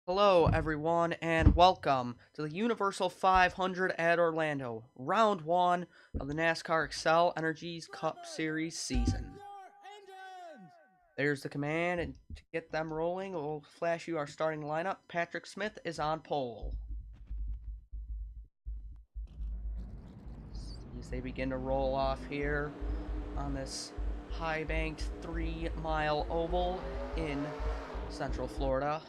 Hello, everyone, and welcome to the Universal 500 at Orlando, Round 1 of the NASCAR Excel Energies Cup Series season. There's the command, and to get them rolling, we'll flash you our starting lineup. Patrick Smith is on pole. As they begin to roll off here on this high-banked 3-mile oval in Central Florida.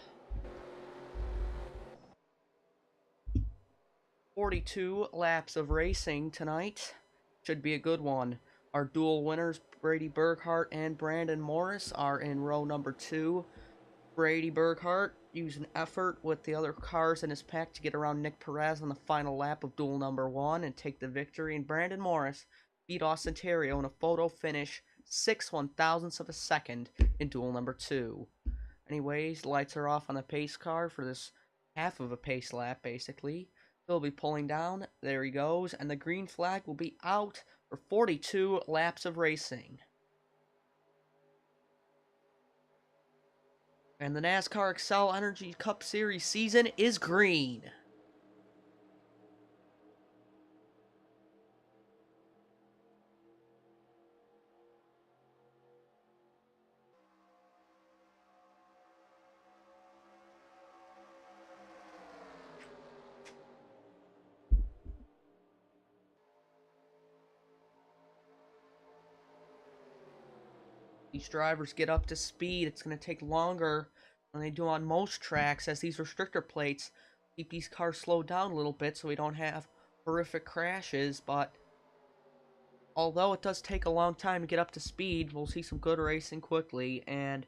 42 laps of racing tonight. Should be a good one. Our dual winners, Brady Berghardt and Brandon Morris, are in row number 2. Brady Berghardt used an effort with the other cars in his pack to get around Nick Perez on the final lap of duel number 1 and take the victory. And Brandon Morris beat Austin Terrio in a photo finish 6/1000ths of a second in duel number 2. Anyways, lights are off on the pace car for this half of a pace lap, basically. He'll be pulling down. There he goes. And the green flag will be out for 42 laps of racing. And the NASCAR Excel Energy Cup Series season is green. These drivers get up to speed. It's going to take longer than they do on most tracks, as these restrictor plates keep these cars slowed down a little bit so we don't have horrific crashes. But although it does take a long time to get up to speed, we'll see some good racing quickly. And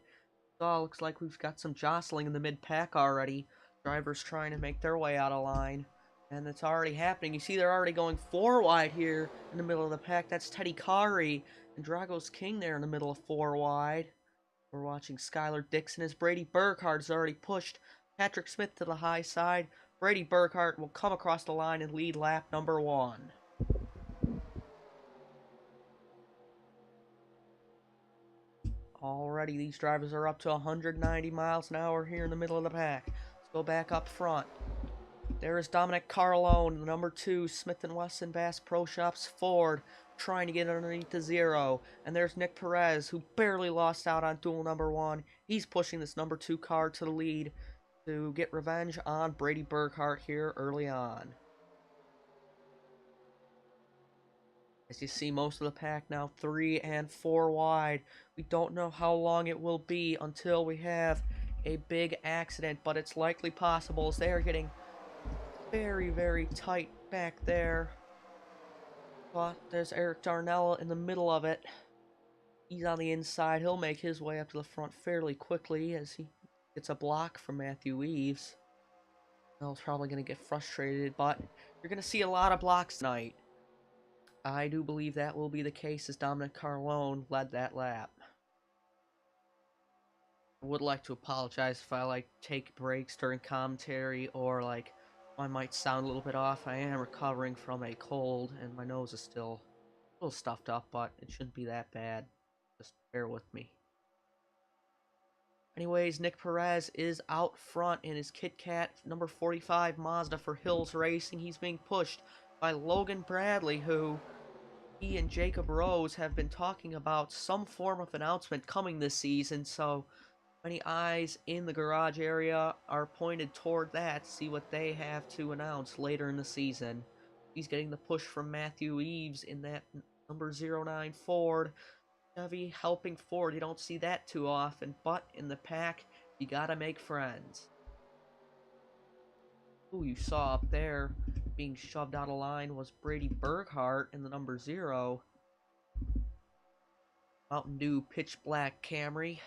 looks like we've got some jostling in the mid-pack already. Drivers trying to make their way out of line. And it's already happening. You see they're already going 4 wide here in the middle of the pack. That's Teddy Kari and Drago's King there in the middle of 4 wide. We're watching Skylar Dixon as Brady Berghardt has already pushed Patrick Smith to the high side. Brady Berghardt will come across the line and lead lap number 1. Already these drivers are up to 190 miles an hour here in the middle of the pack. Let's go back up front. There is Dominic Carlone, the number 2 Smith & Wesson Bass Pro Shops Ford, trying to get underneath the 0. And there's Nick Perez, who barely lost out on duel number 1. He's pushing this number 2 car to the lead to get revenge on Brady Berghardt here early on. As you see, most of the pack now 3 and 4 wide. We don't know how long it will be until we have a big accident, but it's likely possible as they are getting very, very tight back there. But there's Eric Darnell in the middle of it. He's on the inside. He'll make his way up to the front fairly quickly as he gets a block from Matthew Eves. He's probably going to get frustrated, but you're going to see a lot of blocks tonight. I do believe that will be the case as Dominic Carlone led that lap. I would like to apologize if I take breaks during commentary or I might sound a little bit off. I am recovering from a cold and my nose is still a little stuffed up, but it shouldn't be that bad. Just bear with me. Anyways, Nick Perez is out front in his Kit Kat number 45 Mazda for Hills Racing. He's being pushed by Logan Bradley, who he and Jacob Rose have been talking about some form of announcement coming this season, so many eyes in the garage area are pointed toward that to see what they have to announce later in the season. He's getting the push from Matthew Eves in that number 09 Ford. Chevy helping Ford, you don't see that too often, but in the pack, you gotta make friends. Who you saw up there being shoved out of line was Brady Berghardt in the number 0. Mountain Dew Pitch Black Camry.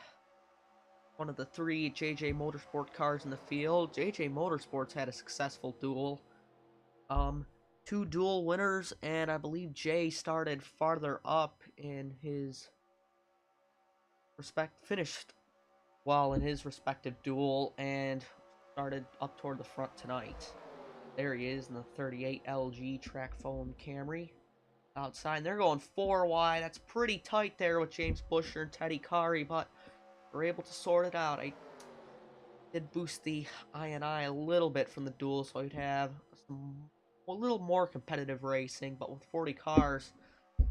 One of the 3 JJ Motorsport cars in the field. JJ Motorsports had a successful duel. 2 duel winners, and I believe Jay started farther up in his finished well in his respective duel and started up toward the front tonight. There he is in the 38 LG track foam Camry. Outside, they're going 4 wide. That's pretty tight there with James Buescher and Teddy Kari, but we're able to sort it out. Did boost the I&I a little bit from the duel, so you'd have a little more competitive racing, but with 40 cars,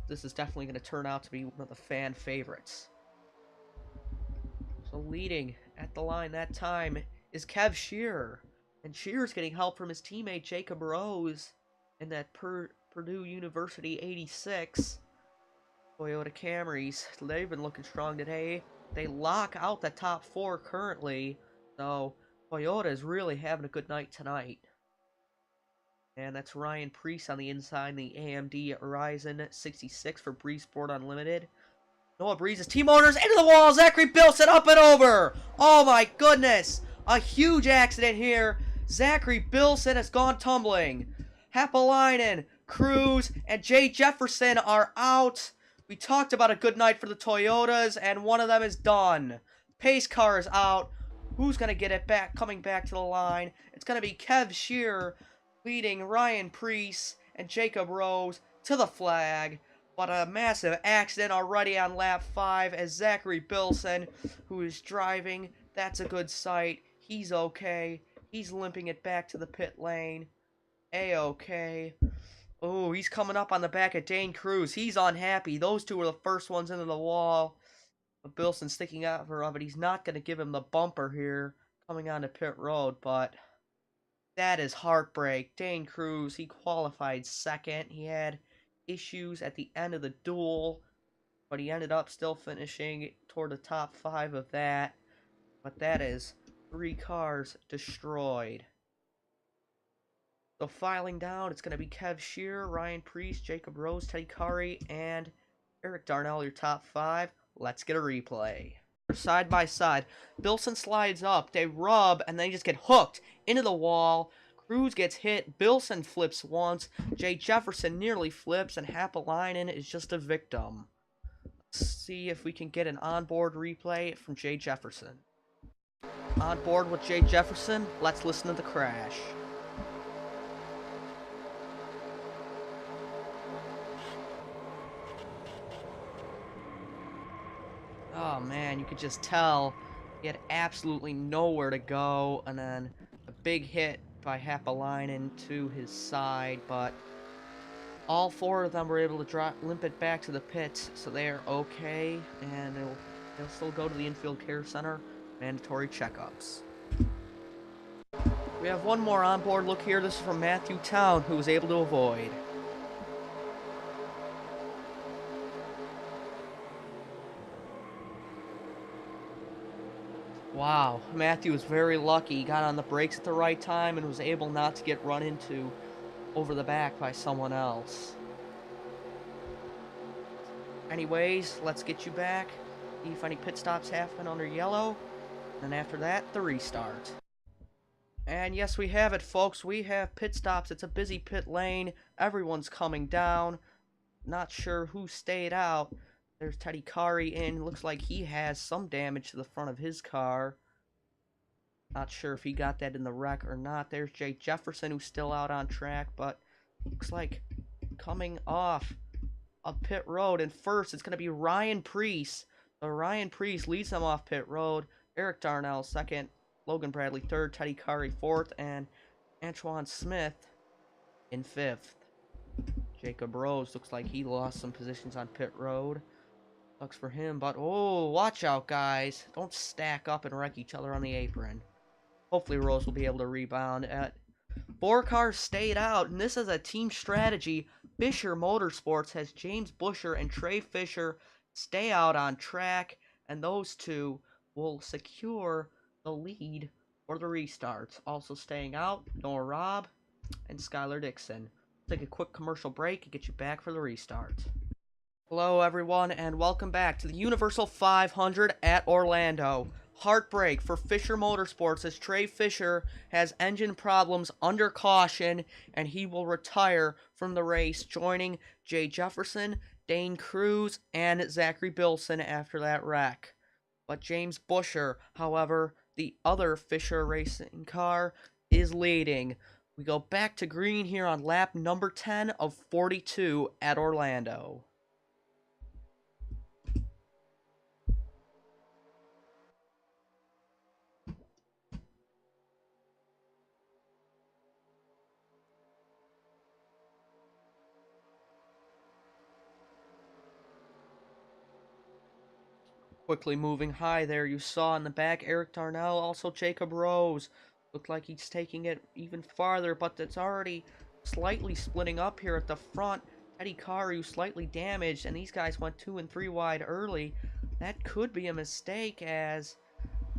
this is definitely going to turn out to be one of the fan favorites. So leading at the line that time is Kev Shearer, and Shearer's getting help from his teammate Jacob Rose in that Purdue University 86 Toyota Camrys. They've been looking strong today. They lock out the top 4 currently, so Toyota is really having a good night tonight. And that's Ryan Preece on the inside, the AMD Horizon 66 for Bree Sport Unlimited. Noah Breeze's team owners into the wall. Zachary Bilson up and over. Oh my goodness. A huge accident here. Zachary Bilson has gone tumbling. Happalainen, Cruz, and Jay Jefferson are out. We talked about a good night for the Toyotas, and one of them is done. Pace car is out. Who's going to get it back, coming back to the line? It's going to be Kev Shearer leading Ryan Preece and Jacob Rose to the flag. But a massive accident already on lap 5 as Zachary Bilson, who is driving, that's a good sight. He's okay. He's limping it back to the pit lane. A-okay. Oh, he's coming up on the back of Dane Cruz. He's unhappy. Those two were the first ones into the wall. But Bilson's sticking out for it. He's not going to give him the bumper here coming onto pit road, but that is heartbreak. Dane Cruz, he qualified second. He had issues at the end of the duel, but he ended up still finishing toward the top 5 of that. But that is 3 cars destroyed. So filing down, it's going to be Kev Shearer, Ryan Preece, Jacob Rose, Teddy Curry, and Eric Darnell, your top 5. Let's get a replay. Side by side, Bilson slides up, they rub, and then just get hooked into the wall. Cruz gets hit, Bilson flips once, Jay Jefferson nearly flips, and Happalainen is just a victim. Let's see if we can get an onboard replay from Jay Jefferson. On board with Jay Jefferson, let's listen to the crash. Oh man, you could just tell he had absolutely nowhere to go, and then a big hit by Happalainen to his side, but all 4 of them were able to limp it back to the pits, so they are okay, and they'll still go to the infield care center, mandatory checkups. We have one more onboard look here. This is from Matthew Town, who was able to avoid. Wow, Matthew was very lucky. He got on the brakes at the right time and was able not to get run into over the back by someone else. Anyways, let's get you back. See if any pit stops happen under yellow. And after that, the restart. And yes, we have it, folks. We have pit stops. It's a busy pit lane. Everyone's coming down. Not sure who stayed out. There's Teddy Curry in. Looks like he has some damage to the front of his car. Not sure if he got that in the wreck or not. There's Jay Jefferson, who's still out on track, but looks like coming off of pit road. And first, it's going to be Ryan Preece. So Ryan Preece leads them off pit road. Eric Darnell second. Logan Bradley third. Teddy Curry fourth. And Antoine Smith in fifth. Jacob Rose looks like he lost some positions on pit road. Sucks for him, but oh, watch out, guys. Don't stack up and wreck each other on the apron. Hopefully Rose will be able to rebound. 4 cars stayed out, and this is a team strategy. Fisher Motorsports has James Busher and Trey Fisher stay out on track, and those 2 will secure the lead for the restarts. Also staying out, Noah Robb and Skylar Dixon. Take a quick commercial break and get you back for the restart. Hello everyone, and welcome back to the Universal 500 at Orlando. Heartbreak for Fisher Motorsports as Trey Fisher has engine problems under caution, and he will retire from the race, joining Jay Jefferson, Dane Cruz, and Zachary Bilson after that wreck. But James Busher, however, the other Fisher racing car, is leading. We go back to green here on lap number 10 of 42 at Orlando. Quickly moving high there, you saw in the back Eric Darnell, also Jacob Rose. Looked like he's taking it even farther, but it's already slightly splitting up here at the front. Teddy Carew slightly damaged, and these guys went 2 and 3 wide early. That could be a mistake, as,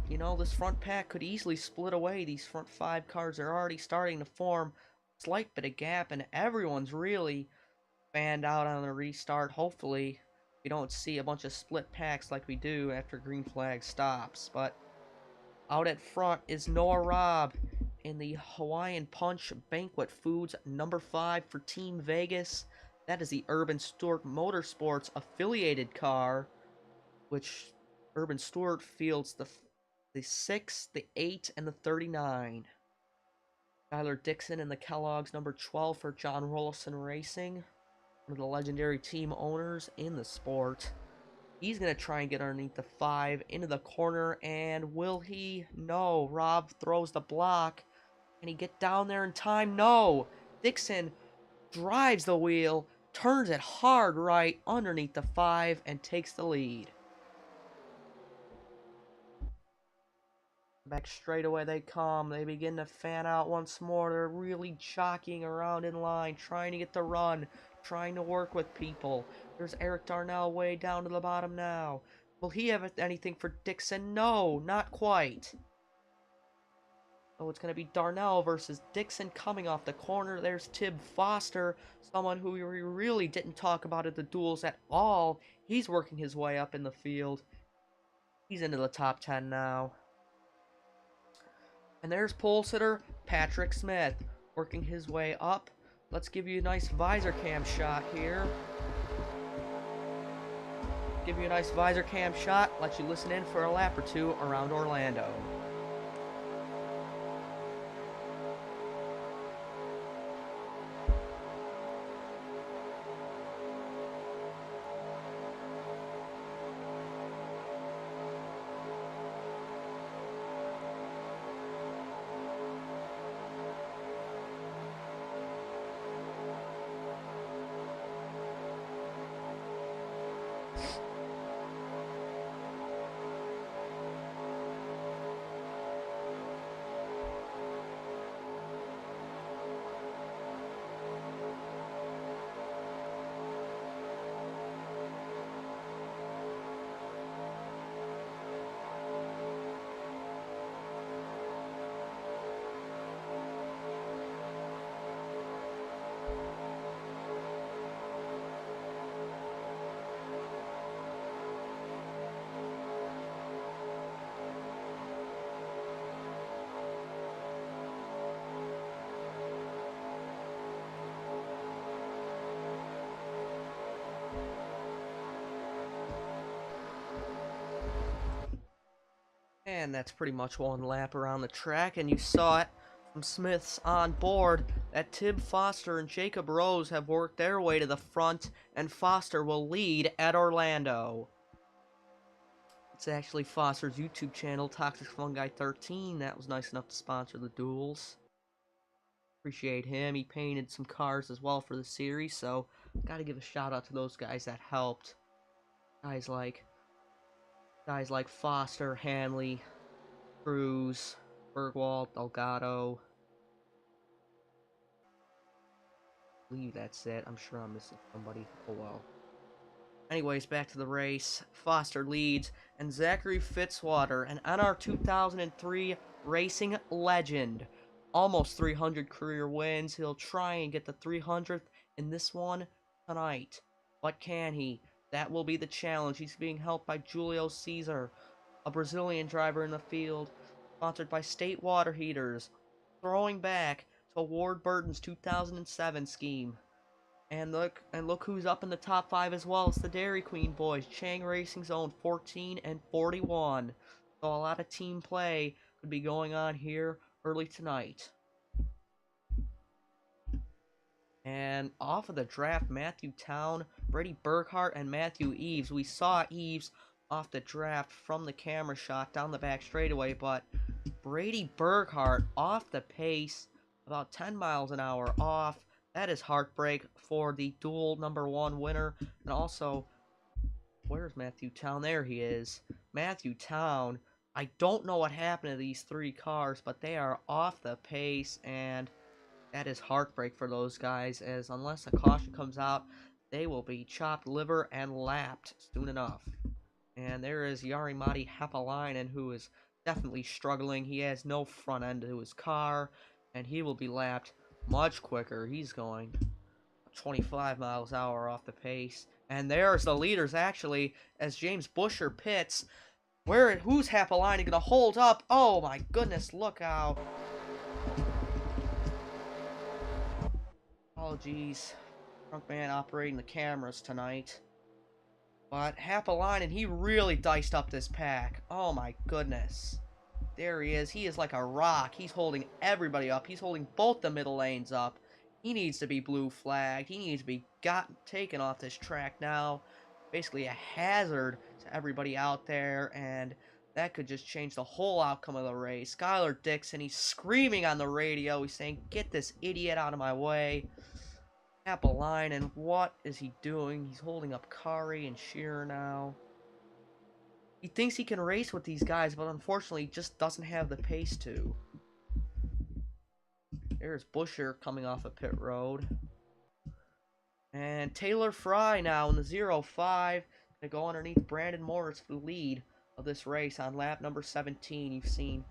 you know, this front pack could easily split away. These front 5 cars are already starting to form a slight bit of gap, and everyone's really fanned out on the restart. Hopefully we don't see a bunch of split packs like we do after green flag stops. But out at front is Noah Robb in the Hawaiian Punch Banquet Foods number 5 for Team Vegas. That is the Urban Stewart Motorsports affiliated car, which Urban Stewart fields the 6, the 8, and the 39. Skylar Dixon in the Kellogg's number 12 for John Rollison Racing, one of the legendary team owners in the sport. He's going to try and get underneath the 5 into the corner, and will he? No. Rob throws the block. Can he get down there in time? No. Dixon drives the wheel, turns it hard right underneath the 5, and takes the lead. Back straightaway they come. They begin to fan out once more. They're really jockeying around in line, trying to get the run, trying to work with people. There's Eric Darnell way down to the bottom now. Will he have anything for Dixon? No, not quite. Oh, it's going to be Darnell versus Dixon coming off the corner. There's Tib Foster, someone who we really didn't talk about at the duels at all. He's working his way up in the field. He's into the top 10 now. And there's pole sitter Patrick Smith working his way up. Let's give you a nice visor cam shot here. Give you a nice visor cam shot, let you listen in for a lap or two around Orlando. And that's pretty much one lap around the track, and you saw it from Smith's on board that Tib Foster and Jacob Rose have worked their way to the front, and Foster will lead at Orlando. It's actually Foster's YouTube channel, Toxic Fungi 13, that was nice enough to sponsor the duels. Appreciate him. He painted some cars as well for the series, so gotta give a shout out to those guys that helped. Guys like Foster, Hanley, Cruz, Bergwald, Delgado. I believe that's it. I'm sure I'm missing somebody. Oh well. Anyways, back to the race. Foster leads, and Zachary Fitzwater, an NR 2003 racing legend. Almost 300 career wins. He'll try and get the 300th in this one tonight. But can he? That will be the challenge. He's being helped by Julio Cesar, a Brazilian driver in the field, sponsored by State Water Heaters, throwing back to Ward Burton's 2007 scheme. And look who's up in the top 5 as well. It's the Dairy Queen boys, Chang Racing Zone 14 and 41. So a lot of team play could be going on here early tonight. And off of the draft, Matthew Town, Brady Burkhart, and Matthew Eves. We saw Eves off the draft from the camera shot down the back straightaway, but Brady Burkhart off the pace, about 10 miles an hour off. That is heartbreak for the dual number 1 winner, and also Where's Matthew Town? There he is. Matthew Town. I don't know what happened to these three cars, but they are off the pace, and that is heartbreak for those guys, as unless a caution comes out, they will be chopped liver and lapped soon enough. And there is Yarimati Hapalainen, who is definitely struggling. He has no front end to his car, and he will be lapped much quicker. He's going 25 miles an hour off the pace. And there's the leaders, actually, as James Busher pits. Who's Hapalainen gonna hold up? Oh my goodness, look out. Apologies. Drunk man operating the cameras tonight. But Hapalainen, he really diced up this pack. Oh my goodness. There he is. He is like a rock. He's holding everybody up. He's holding both the middle lanes up. He needs to be blue flagged. He needs to be taken off this track now. Basically a hazard to everybody out there, and that could just change the whole outcome of the race. Skylar Dixon, he's screaming on the radio. He's saying, "Get this idiot out of my way." Hapalainen, what is he doing? He's holding up Kari and Shearer now. He thinks he can race with these guys, but unfortunately just doesn't have the pace to. There's Busher coming off a pit road. And Taylor Fry now in the 0-5. Gonna go underneath Brandon Morris for the lead of this race on lap number 17. You've seen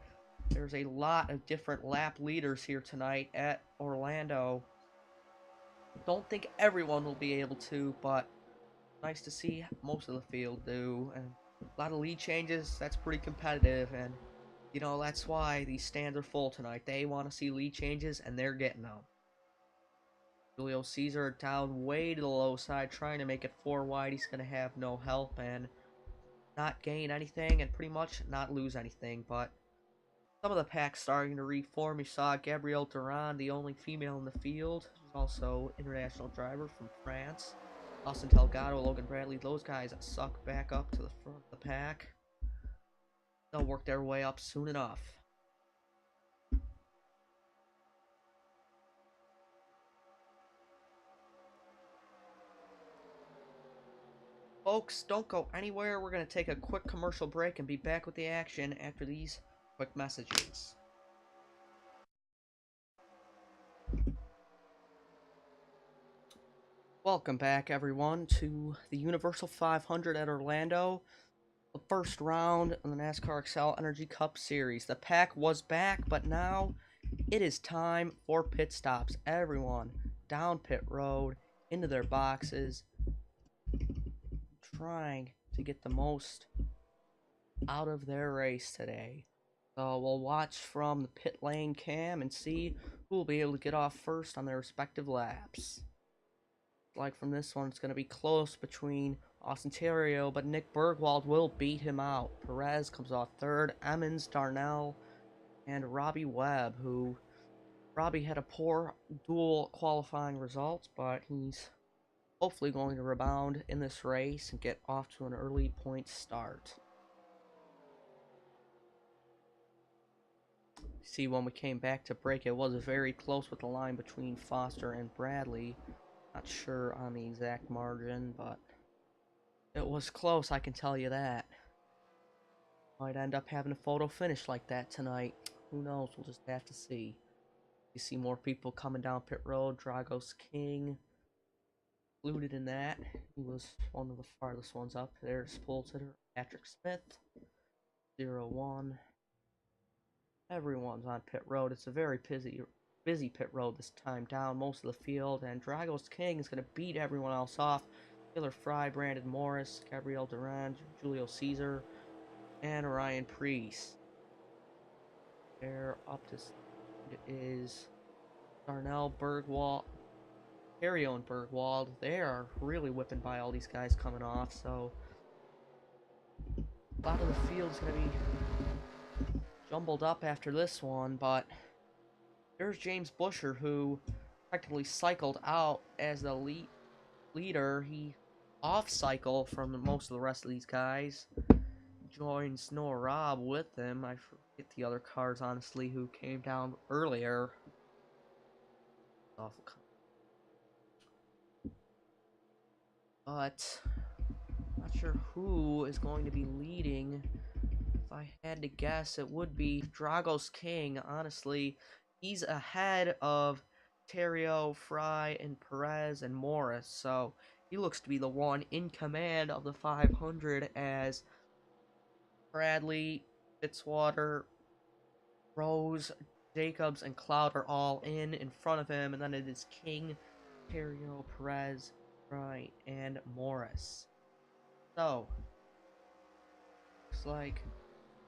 there's a lot of different lap leaders here tonight at Orlando. Don't think everyone will be able to, but nice to see most of the field do. And a lot of lead changes. That's pretty competitive, and you know that's why these stands are full tonight. They want to see lead changes, and they're getting them. Julio Cesar down way to the low side, trying to make it 4 wide. He's going to have no help and not gain anything and pretty much not lose anything. But some of the packs starting to reform. You saw Gabrielle Durand, the only female in the field. She's also international driver from France. Austin Delgado, Logan Bradley, those guys suck back up to the front of the pack. They'll work their way up soon enough. Folks, don't go anywhere. We're going to take a quick commercial break and be back with the action after these quick messages. Welcome back, everyone, to the Universal 500 at Orlando. The first round of the NASCAR Excel Energy Cup Series. The pack was back, but now it is time for pit stops. Everyone down pit road, into their boxes, trying to get the most out of their race today. So we'll watch from the pit lane cam and see who will be able to get off first on their respective laps. Like from this one, it's going to be close between Austin Terrio, but Nick Bergwald will beat him out. Perez comes off third, Emmons, Darnell, and Robbie Webb, who Robbie had a poor dual qualifying results, but he's hopefully going to rebound in this race and get off to an early point start. See, when we came back to break, it was very close with the line between Foster and Bradley. Not sure on the exact margin, but it was close, I can tell you that. Might end up having a photo finish like that tonight. Who knows? We'll just have to see. You see more people coming down pit road. Dragos King included in that. He was one of the farthest ones up. There's pole sitter Patrick Smith. 0-1. Everyone's on pit road. It's a very busy pit road this time down most of the field, and Dragos King is going to beat everyone else off. Taylor Fry, Brandon Morris, Gabrielle Durand, Julio Cesar, and Ryan Preece. They're up to is Darnell, Bergwald, Terrio, and Bergwald. They are really whipping by all these guys coming off, so a lot of the field's going to be jumbled up after this one, but there's James Busher, who technically cycled out as the leader. He off-cycle from most of the rest of these guys. Joins Noah Robb with them. I forget the other cars, honestly, who came down earlier. Awful. But Not sure who is going to be leading. If I had to guess, it would be Dragos King. Honestly, he's ahead of Terrio, Fry, and Perez and Morris. So he looks to be the one in command of the 500 as Bradley, Fitzwater, Rose, Jacobs, and Cloud are all in front of him. And then it is King, Terrio, Perez, Fry, and Morris. So, looks like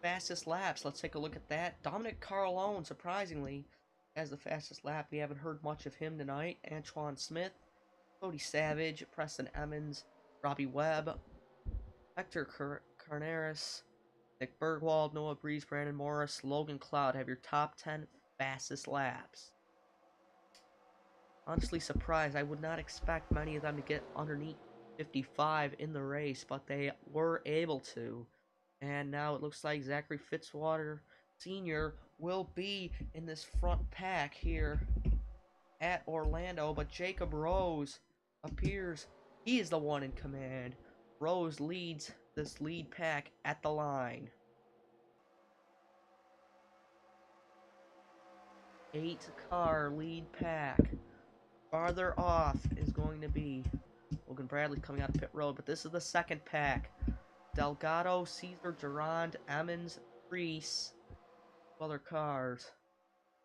fastest laps. Let's take a look at that. Dominic Carlone, surprisingly, has the fastest lap. We haven't heard much of him tonight. Antoine Smith, Cody Savage, Preston Emmons, Robbie Webb, Hector Carneris, Nick Bergwald, Noah Breeze, Brandon Morris, Logan Cloud have your top 10 fastest laps. Honestly surprised. I would not expect many of them to get underneath 55 in the race, but they were able to. And now it looks like Zachary Fitzwater Sr. will be in this front pack here at Orlando, but Jacob Rose appears he is the one in command. Rose leads this lead pack at the line. 8-car lead pack. Farther off is going to be Logan Bradley coming out of pit road, but this is the second pack. Delgado, Caesar, Durand, Emmons, Reese, other cars.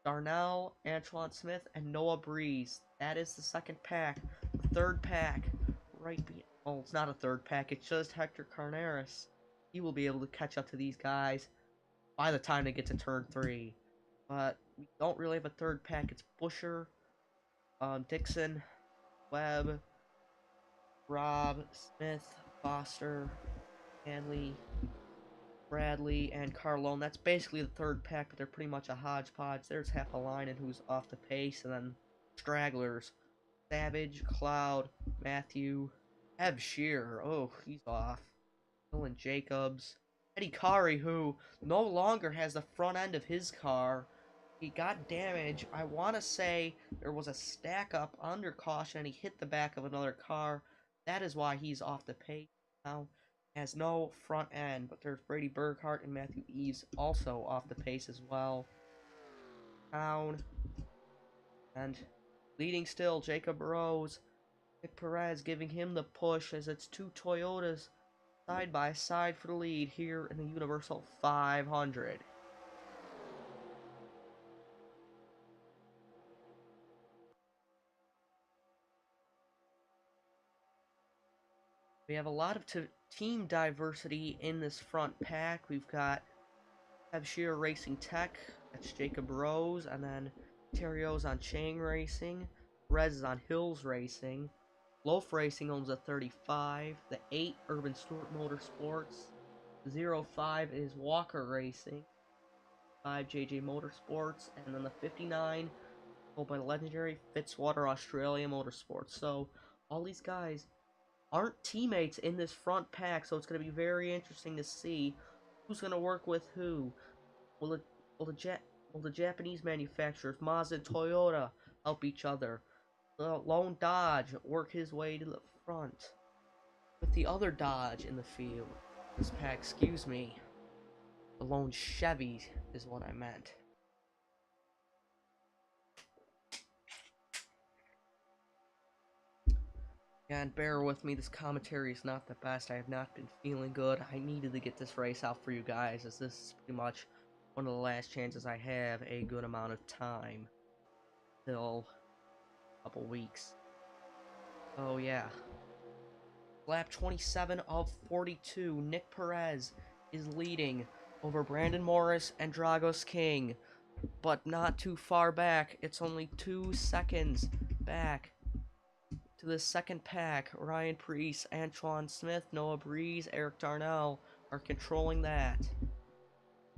Darnell, Antoine Smith, and Noah Breeze. That is the second pack. The third pack, oh, it's not a third pack, it's just Hector Carneris. He will be able to catch up to these guys by the time they get to turn 3. But we don't really have a third pack. It's Busher, Dixon, Webb, Robb, Smith, Foster, Hanley, Bradley, and Carlone. That's basically the third pack, but they're pretty much a hodgepodge. There's Happalainen, who's off the pace, and then stragglers. Savage, Cloud, Matthew, Ev Shearer. Oh, he's off. Dylan Jacobs. Eddie Kari, who no longer has the front end of his car. He got damage. I want to say there was a stack up under caution and he hit the back of another car. That is why he's off the pace now. Has no front end, but there's Brady Burkhart and Matthew Eves also off the pace as well. Town. And leading still, Jacob Rose. Nick Perez giving him the push as it's two Toyotas side by side for the lead here in the Universal 500. We have a lot of team diversity in this front pack. We've got Shearer Racing Tech, that's Jacob Rose, and then Terrio's on Chang Racing, Rez is on Hills Racing, Loaf Racing owns a 35, the 8 Urban Stewart Motorsports, 05 is Walker Racing, 5 JJ Motorsports, and then the 59 owned by the legendary Fitzwater Australia Motorsports. So all these guys aren't teammates in this front pack, so it's going to be very interesting to see who's going to work with who. Will the Japanese manufacturers, Mazda and Toyota, help each other? The lone Dodge work his way to the front with the other Dodge in the field. This pack, excuse me. The lone Chevy is what I meant. And bear with me, this commentary is not the best. I have not been feeling good. I needed to get this race out for you guys, as this is pretty much one of the last chances I have a good amount of time. Till a couple weeks. Oh yeah. Lap 27 of 42. Nick Perez is leading over Brandon Morris and Dragos King. But not too far back. It's only 2 seconds back to the second pack. Ryan Preece, Antoine Smith, Noah Breeze, Eric Darnell are controlling that.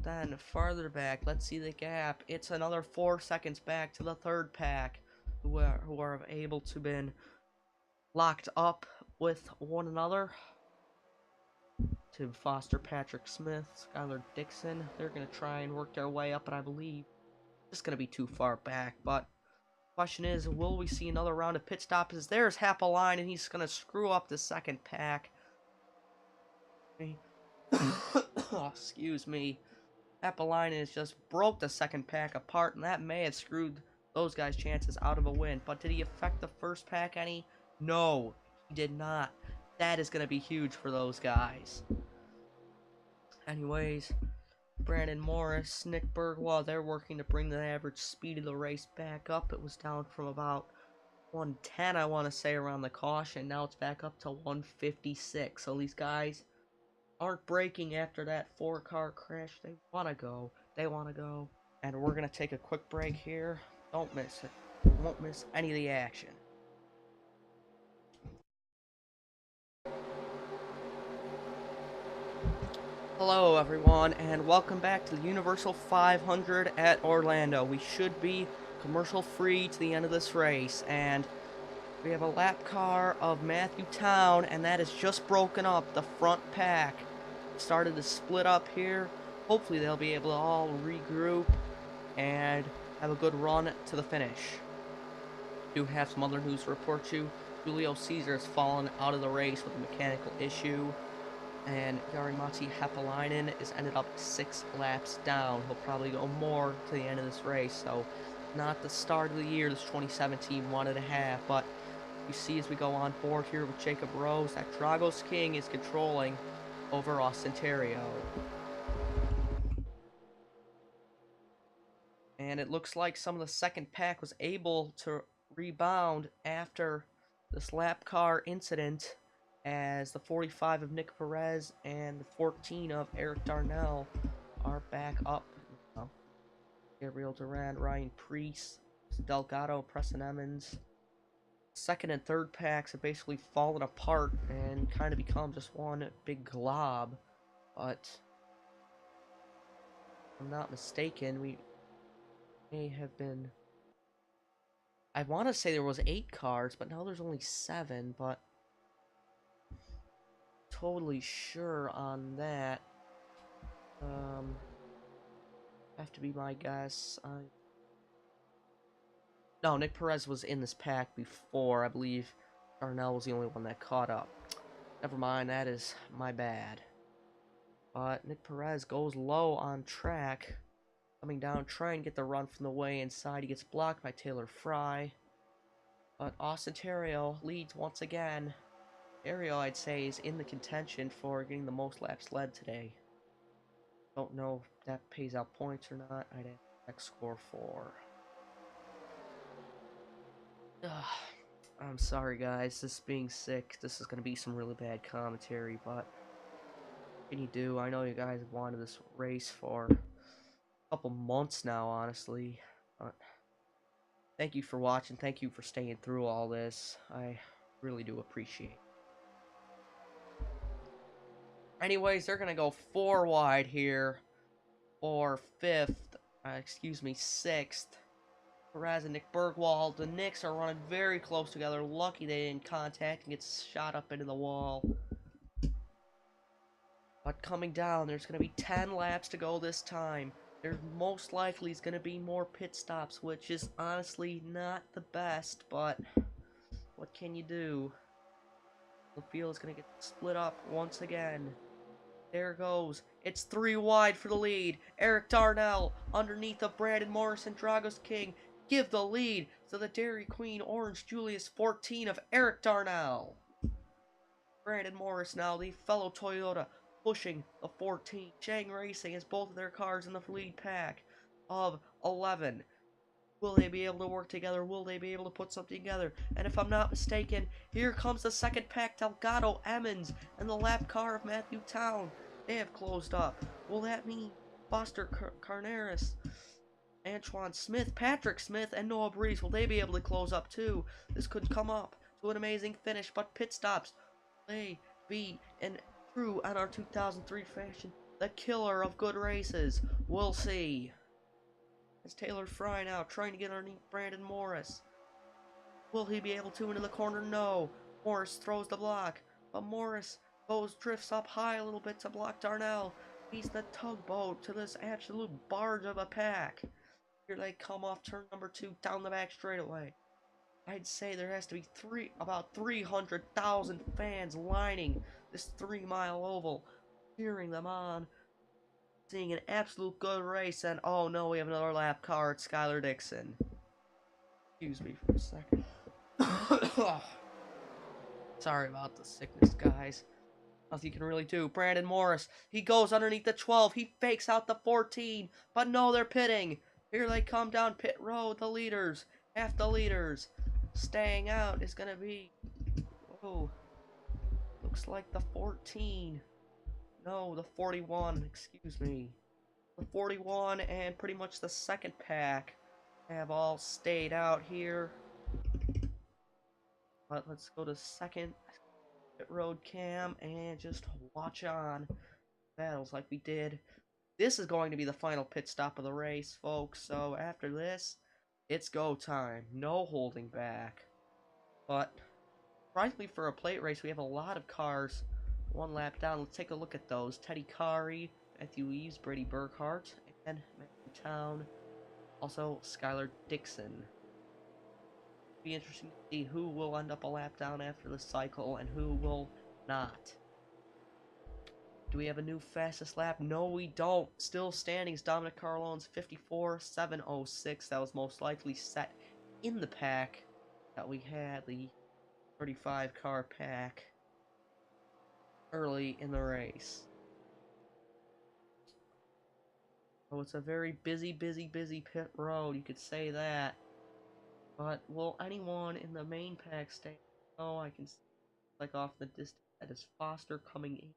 Then farther back, let's see the gap. It's another 4 seconds back to the third pack, who are able to been locked up with one another. Tim Foster, Patrick Smith, Skylar Dixon. They're gonna try and work their way up, but I believe it's gonna be too far back. But question is, will we see another round of pit stops? There's Happalainen, and he's gonna screw up the second pack. Oh, excuse me. Appolinen has just broke the second pack apart, and that may have screwed those guys' chances out of a win. But did he affect the first pack any? No, he did not. That is going to be huge for those guys. Anyways, Brandon Morris, Nick Bergwall, they're working to bring the average speed of the race back up. It was down from about 110, I want to say, around the caution. Now it's back up to 156. So these guys aren't braking after that 4-car crash. They want to go. They want to go. And we're going to take a quick break here. Don't miss it. You won't miss any of the action. Hello everyone, and welcome back to the Universal 500 at Orlando. We should be commercial free to the end of this race, and we have a lap car of Matthew Town, and that is just broken up. The front pack started to split up here. Hopefully they'll be able to all regroup and have a good run to the finish. Do have some other news to report to you. Julio Caesar has fallen out of the race with a mechanical issue, and Jari-Matti Häppalainen is ended up 6 laps down. He'll probably go more to the end of this race, so not the start of the year this 2017 1.5, but you see as we go on board here with Jacob Rose that Dragos King is controlling over Austin Terrio. And it looks like some of the second pack was able to rebound after this lap car incident, as the 45 of Nick Perez and the 14 of Eric Darnell are back up. Gabriel Durand, Ryan Preece, Delgado, Preston Emmons. Second and third packs have basically fallen apart and kind of become just one big glob. But if I'm not mistaken, we may have been... I want to say there was 8 cars, but now there's only 7, but totally sure on that. Have to be my guess. No, Nick Perez was in this pack before. I believe Darnell was the only one that caught up. Never mind, that is my bad. But Nick Perez goes low on track. Coming down, trying to get the run from the way inside. He gets blocked by Taylor Fry. But Austin Terrio leads once again. Terrio, I'd say, is in the contention for getting the most laps led today. Don't know if that pays out points or not. I'd have X score for. I'm sorry, guys. This being sick, this is going to be some really bad commentary, but what can you do? I know you guys have wanted this race for a couple months now, honestly. But thank you for watching. Thank you for staying through all this. I really do appreciate it. Anyways, they're going to go 4 wide here for 6th. Perez and Nick Bergwall. The Knicks are running very close together. Lucky they didn't contact and get shot up into the wall. But coming down, there's going to be 10 laps to go this time. There most likely is going to be more pit stops, which is honestly not the best, but what can you do? The field is going to get split up once again. There goes. It's 3 wide for the lead. Eric Darnell underneath of Brandon Morris and Dragos King give the lead to the Dairy Queen Orange Julius 14 of Eric Darnell. Brandon Morris now, the fellow Toyota, pushing the 14. Chang Racing has both of their cars in the lead pack of 11. Will they be able to work together? Will they be able to put something together? And if I'm not mistaken, here comes the second pack, Delgado, Emmons, and the lap car of Matthew Town. They have closed up. Will that mean Foster Carneris, Antoine Smith, Patrick Smith, and Noah Breeze, will they be able to close up too? This could come up to an amazing finish, but pit stops. They be in true NR 2003 fashion, the killer of good races. We'll see. It's Taylor Fry now trying to get underneath Brandon Morris. Will he be able to into the corner? No. Morris throws the block, but Morris drifts up high a little bit to block Darnell. He's the tugboat to this absolute barge of a pack. Here they come off turn number 2 down the back straightaway. I'd say there has to be about 300,000 fans lining this 3-mile oval. cheering them on, seeing an absolute good race, and oh no, we have another lap car. It's Skylar Dixon. Excuse me for a second. Sorry about the sickness, guys. Nothing you can really do. Brandon Morris, he goes underneath the 12. He fakes out the 14. But no, they're pitting. Here they come down pit road, the leaders. Half the leaders. Staying out is going to be... Oh, looks like the 14. No, the 41, excuse me. The 41 and pretty much the second pack have all stayed out here. But let's go to second pit road cam and just watch on battles like we did. This is going to be the final pit stop of the race, folks. So after this, it's go time. No holding back. But frankly, for a plate race, we have a lot of cars one lap down. Let's take a look at those. Teddy Kari, Matthew Eves, Brady Burkhart, and Matthew Town. Also, Skylar Dixon. Be interesting to see who will end up a lap down after the cycle and who will not. Do we have a new fastest lap? No, we don't. Still standings, Dominic Carlone's 54.706. That was most likely set in the pack that we had, the 35 car pack, early in the race. So it's a very busy pit road, you could say that. But will anyone in the main pack stay? Oh, I can see, like off the distance, that is Foster coming in.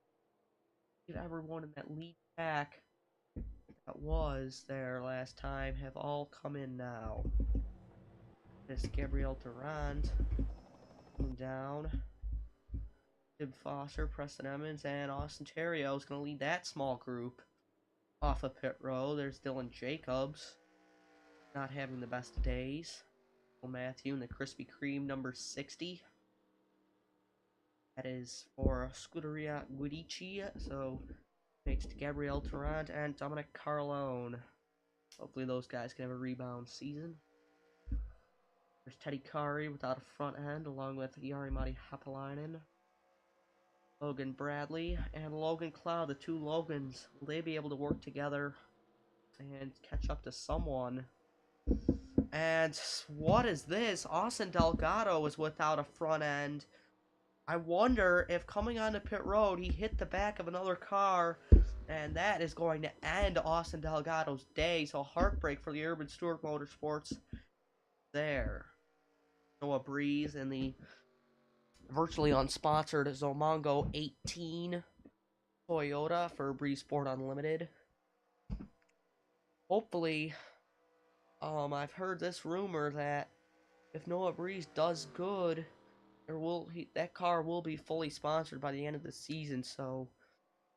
Everyone in that lead pack that was there last time have all come in now. This Gabriel Durant down. Tim Foster, Preston Emmons, and Austin Terrio is going to lead that small group off of pit row. There's Dylan Jacobs, not having the best of days. Matthew in the Krispy Kreme number 60. That is for Scuderia Guidici, so thanks to Gabriel Durant and Dominic Carlone. Hopefully those guys can have a rebound season. There's Teddy Kari without a front end, along with Jari-Matti Hapalainen, Logan Bradley, and Logan Cloud. The two Logans, will they be able to work together and catch up to someone? And what is this? Austin Delgado is without a front end. I wonder if coming onto pit road, he hit the back of another car, and that is going to end Austin Delgado's day. So heartbreak for the Urban Stewart Motorsports there. Noah Breeze in the virtually unsponsored Zomongo 18 Toyota for Breeze Sport Unlimited. Hopefully, I've heard this rumor that if Noah Breeze does good, that car will be fully sponsored by the end of the season. So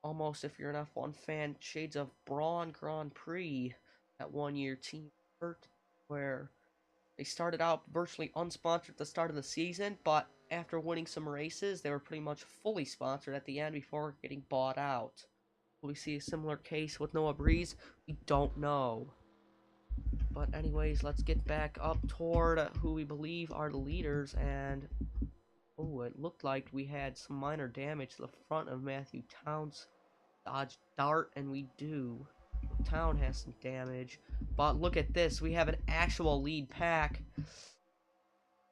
almost, if you're an F1 fan, shades of Braun Grand Prix, that one-year team effort where they started out virtually unsponsored at the start of the season, but after winning some races, they were pretty much fully sponsored at the end before getting bought out. Will we see a similar case with Noah Breeze? We don't know. But anyways, let's get back up toward who we believe are the leaders, and oh, it looked like we had some minor damage to the front of Matthew Town's Dodge Dart, and we do. Town has some damage, but look at this. We have an actual lead pack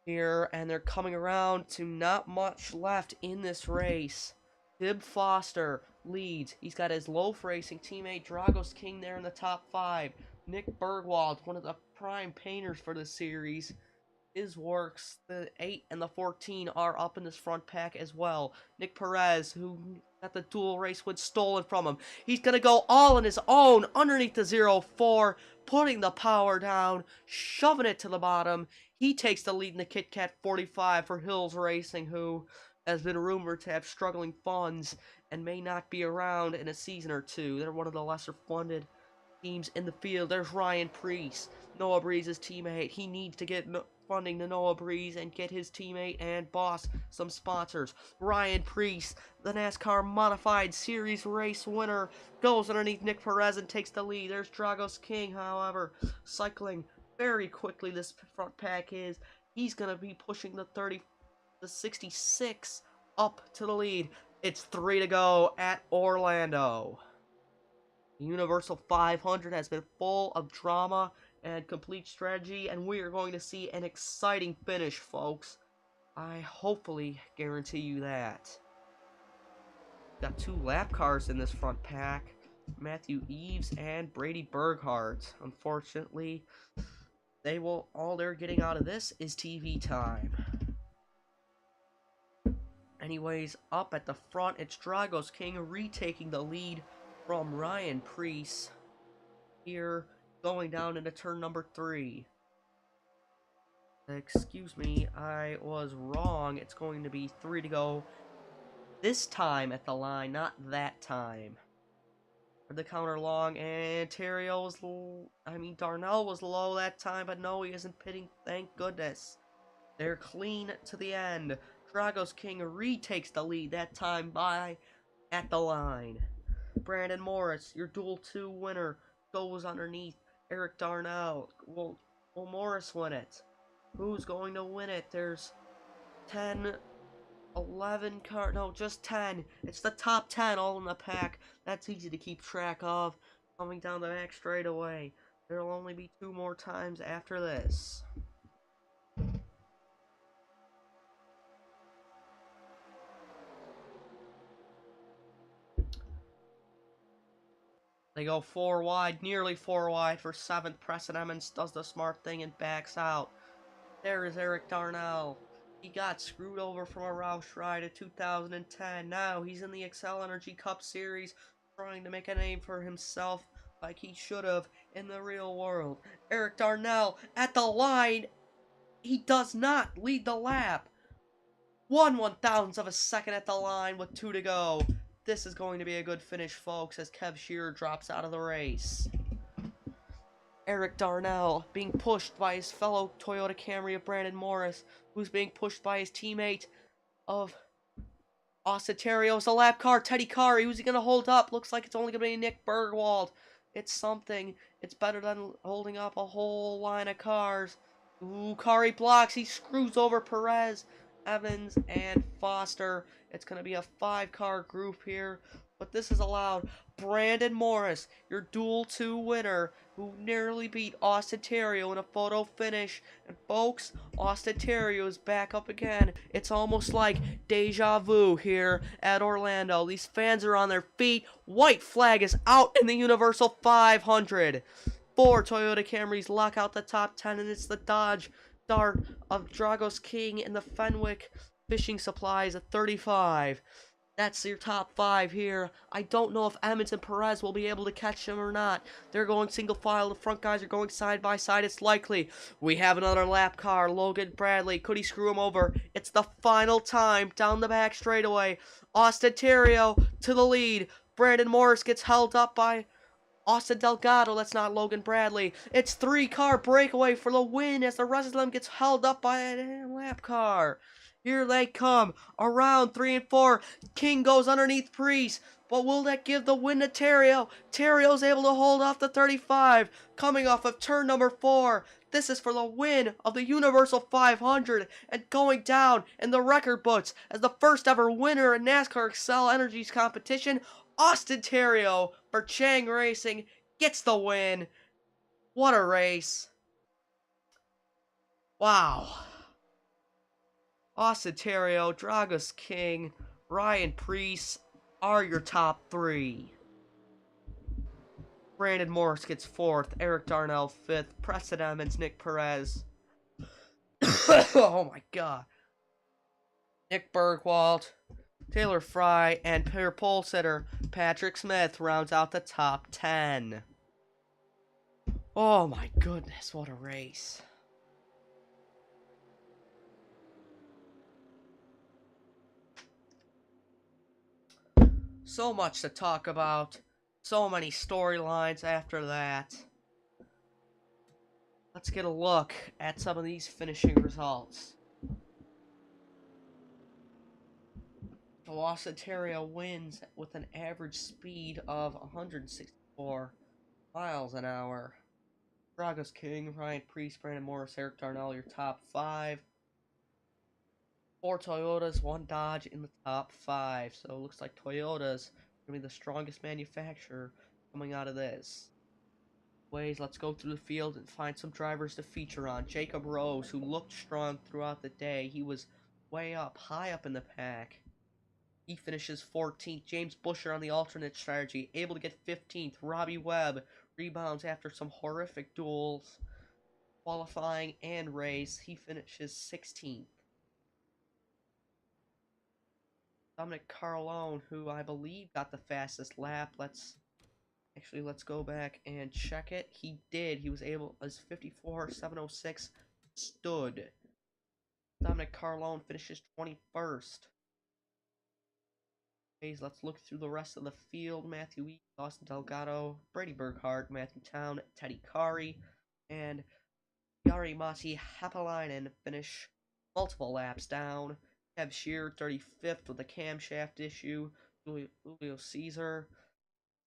here, and they're coming around to not much left in this race. Tib Foster leads. He's got his Loaf Racing teammate Dragos King there in the top 5. Nick Bergwald, one of the prime painters for the series. His works, the 8 and the 14, are up in this front pack as well. Nick Perez, who got the dual race win stolen from him. He's going to go all on his own underneath the 0-4, putting the power down, shoving it to the bottom. He takes the lead in the Kit Kat 45 for Hills Racing, who has been rumored to have struggling funds and may not be around in a season or two. They're one of the lesser funded teams in the field. There's Ryan Priest, Noah Breeze's teammate. He needs to get funding to Noah Breeze and get his teammate and boss some sponsors. Ryan Priest, the NASCAR Modified Series race winner, goes underneath Nick Perez and takes the lead. There's Dragos King, however, cycling very quickly. This front pack is. He's going to be pushing the 66 up to the lead. It's 3 to go at Orlando. The Universal 500 has been full of drama and complete strategy, and we are going to see an exciting finish, folks. I hopefully guarantee you that. Got 2 lap cars in this front pack, Matthew Eves and Brady Berghardt. Unfortunately, all they're getting out of this is TV time. Anyways, up at the front, it's Dragos King retaking the lead from Ryan Preece. Here, going down into turn number 3. Excuse me, I was wrong. It's going to be 3 to go this time at the line, not that time. The counter long, and Darnell was low that time, but no, he isn't pitting, thank goodness. They're clean to the end. Dragos King retakes the lead that time at the line. Brandon Morris, your Duel 2 winner, goes underneath Eric Darnell. Will Morris win it? Who's going to win it? There's 10, 11 cars. No, just 10. It's the top 10 all in the pack. That's easy to keep track of. Coming down the back straightaway. There'll only be 2 more times after this. They go 4 wide, nearly 4 wide for 7th. Preston Emmons does the smart thing and backs out. There is Eric Darnell. He got screwed over from a Roush ride in 2010. Now he's in the Excel Energy Cup Series, trying to make a name for himself like he should have in the real world. Eric Darnell at the line. He does not lead the lap. 1/1000th of a second at the line with 2 to go. This is going to be a good finish, folks, as Kev Shearer drops out of the race. Eric Darnell being pushed by his fellow Toyota Camry of Brandon Morris, who's being pushed by his teammate of Austin Terrios, a lap car, Teddy Kari. Who's he going to hold up? Looks like it's only going to be Nick Bergwald. It's something. It's better than holding up a whole line of cars. Ooh, Kari blocks. He screws over Perez, Evans, and Foster. It's going to be a 5-car group here, but this is allowed. Brandon Morris, your Duel 2 winner, who nearly beat Austin Terrio in a photo finish. And folks, Austin Terrio is back up again. It's almost like deja vu here at Orlando. These fans are on their feet. White flag is out in the Universal 500. 4 Toyota Camrys lock out the top 10, and it's the Dodge Dart of Dragos King and the Fenwick Fishing Supplies at 35. That's your top 5 here. I don't know if Emmons and Perez will be able to catch him or not. They're going single file. The front guys are going side by side. It's likely. We have another lap car. Logan Bradley. Could he screw him over? It's the final time. Down the back straightaway. Austin Terrio to the lead. Brandon Morris gets held up by Austin Delgado. That's not Logan Bradley. It's 3-car breakaway for the win as the rest of them gets held up by a lap car. Here they come. Around 3 and 4. King goes underneath Preece. But will that give the win to Terrio? Terrio's able to hold off the 35. Coming off of turn number 4. This is for the win of the Universal 500. And going down in the record books as the first ever winner in NASCAR Excel Energy's competition, Austin Terrio for Chang Racing gets the win. What a race. Wow. Austin Terrio, Dragos King, Ryan Preece are your top 3. Brandon Morris gets 4th, Eric Darnell 5th, Preston Emmons, Nick Perez. Oh my god. Nick Bergwald, Taylor Fry, and pair pole sitter Patrick Smith rounds out the top 10. Oh my goodness, what a race. So much to talk about. So many storylines after that. Let's get a look at some of these finishing results. Austin Terrio wins with an average speed of 164 miles an hour. Dragos King, Ryan Preece, Brandon Morris, Eric Darnell, your top 5. 4 Toyotas, 1 Dodge in the top 5. So it looks like Toyota's going to be the strongest manufacturer coming out of this. Let's go through the field and find some drivers to feature on. Jacob Rose, who looked strong throughout the day. He was way up, high up in the pack. He finishes 14th. James Busher on the alternate strategy, able to get 15th. Robbie Webb rebounds after some horrific duels, qualifying and race. He finishes 16th. Dominic Carlone, who I believe got the fastest lap. Let's go back and check it. He did. He was able, as 54.706 stood. Dominic Carlone finishes 21st. Let's look through the rest of the field. Matthew East, Austin Delgado, Brady Burkhart, Matthew Town, Teddy Kari, and Jari Matti Hapalainen finish multiple laps down. Kev Shear, 35th with a camshaft issue. Julio Caesar,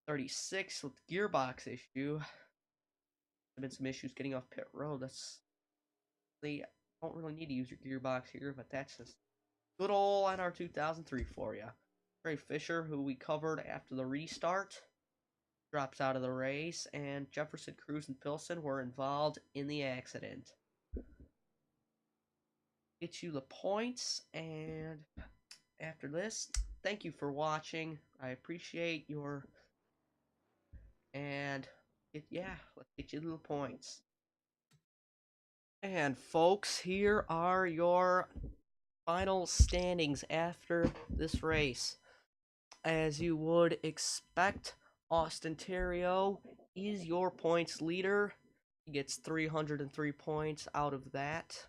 36th with gearbox issue. There's been some issues getting off pit road. They don't really need to use your gearbox here, but that's just good old NR 2003 for you. Trey Fisher, who we covered after the restart, drops out of the race, and Jefferson, Cruz, and Pilson were involved in the accident. Get you the points, and after this, thank you for watching. I appreciate your, and yeah, let's get you the points. And folks, here are your final standings after this race. As you would expect, Austin Theriault is your points leader. He gets 303 points out of that.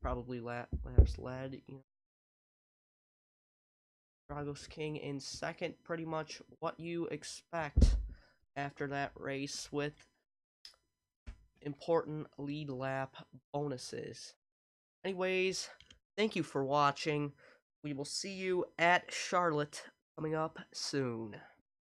Probably laps led. Dragos King in second. Pretty much what you expect after that race, with important lead lap bonuses. Anyways, thank you for watching. We will see you at Charlotte coming up soon.